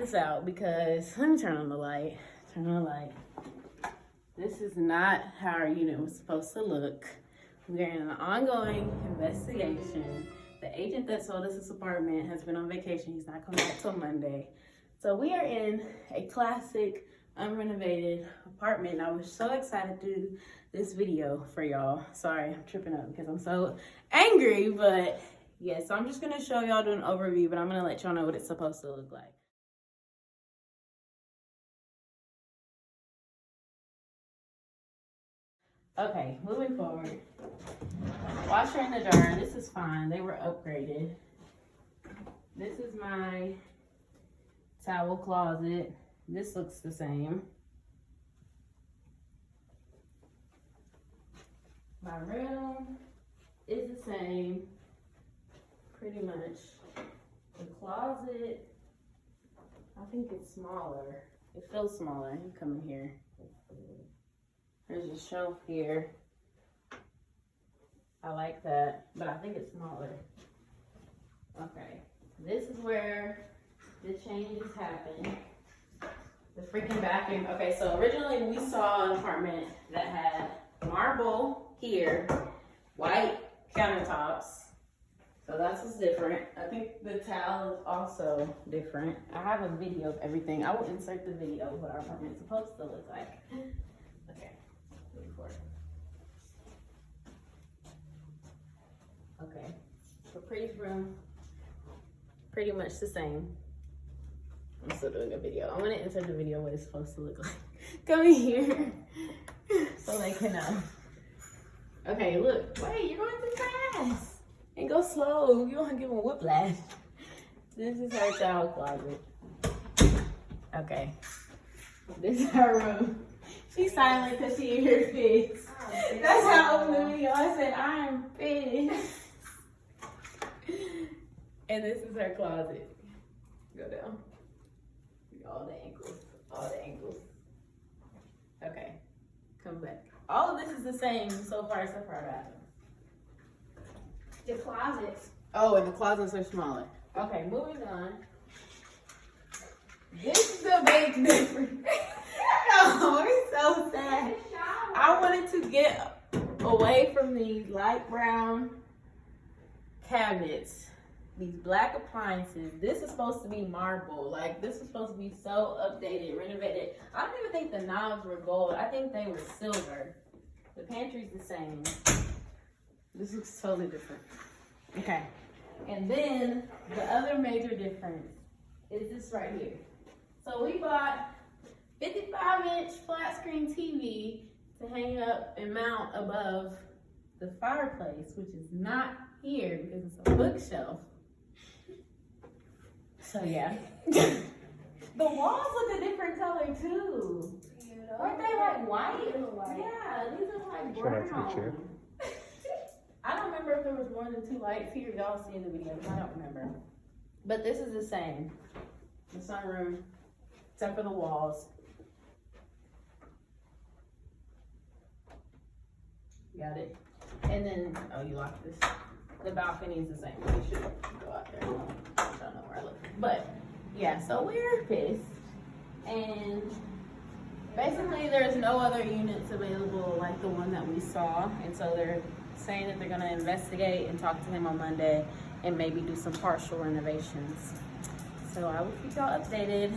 this out because, let me turn on the light. Turn on the light. This is not how our unit was supposed to look. We're in an ongoing investigation. The agent that sold us this apartment has been on vacation. He's not coming back till Monday. So we are in a classic, unrenovated apartment. I was so excited to do this video for y'all. Sorry, I'm tripping up because I'm so angry, but yeah, so I'm just gonna show y'all, do an overview, but I'm gonna let y'all know what it's supposed to look like. Okay, moving forward. Washer in the dryer, this is fine. They were upgraded. This is my towel closet. This looks the same. My room is the same, pretty much. The closet, I think it's smaller. It feels smaller. You come in here. There's a shelf here. I like that, but I think it's smaller. Okay, this is where the changes happen. The freaking bathroom. Okay, so originally we saw an apartment that had marble here, white countertops. So that's what's different. I think the towel is also different. I have a video of everything. I will insert the video of what our apartment is supposed to look like. Okay, moving forward. Okay, so Pretty's room, pretty much the same. I'm still doing a video. I'm gonna insert the video what it's supposed to look like. Come in here so they can know. Okay, look, wait, you're going too fast. And go slow, you don't want to give them whiplash. This is our towel closet. Okay, this is her room. She's silent because she in her fix. That's how I opened the video. I said, I am pissed. And this is her closet. Go down. All the ankles. All the ankles. Okay. Come back. All of this is the same so far except for our bathroom. The closets. Oh, and the closets are smaller. Okay, moving on. This is a big difference. Oh, it's so sad. I wanted to get away from these light brown cabinets, these black appliances. This is supposed to be marble. Like, this is supposed to be so updated, renovated. I don't even think the knobs were gold. I think they were silver. The pantry's the same. This looks totally different. Okay. And then the other major difference is this right here. So we bought 55-inch flat screen TV to hang up and mount above the fireplace, which is not here because it's a bookshelf. So yeah. The walls look a different color too. Aren't they like white? Yeah, these are like brown. I don't remember if there was more than 2 lights here. Y'all see in the video. I don't remember. But this is the same. The sunroom, except for the walls. Got it. And then, oh, you locked this. The balcony is the same. We should go out there. I don't know where I look. But yeah, so we're pissed. And basically there's no other units available like the one that we saw. And so they're saying that they're gonna investigate and talk to him on Monday and maybe do some partial renovations. So I will keep y'all updated.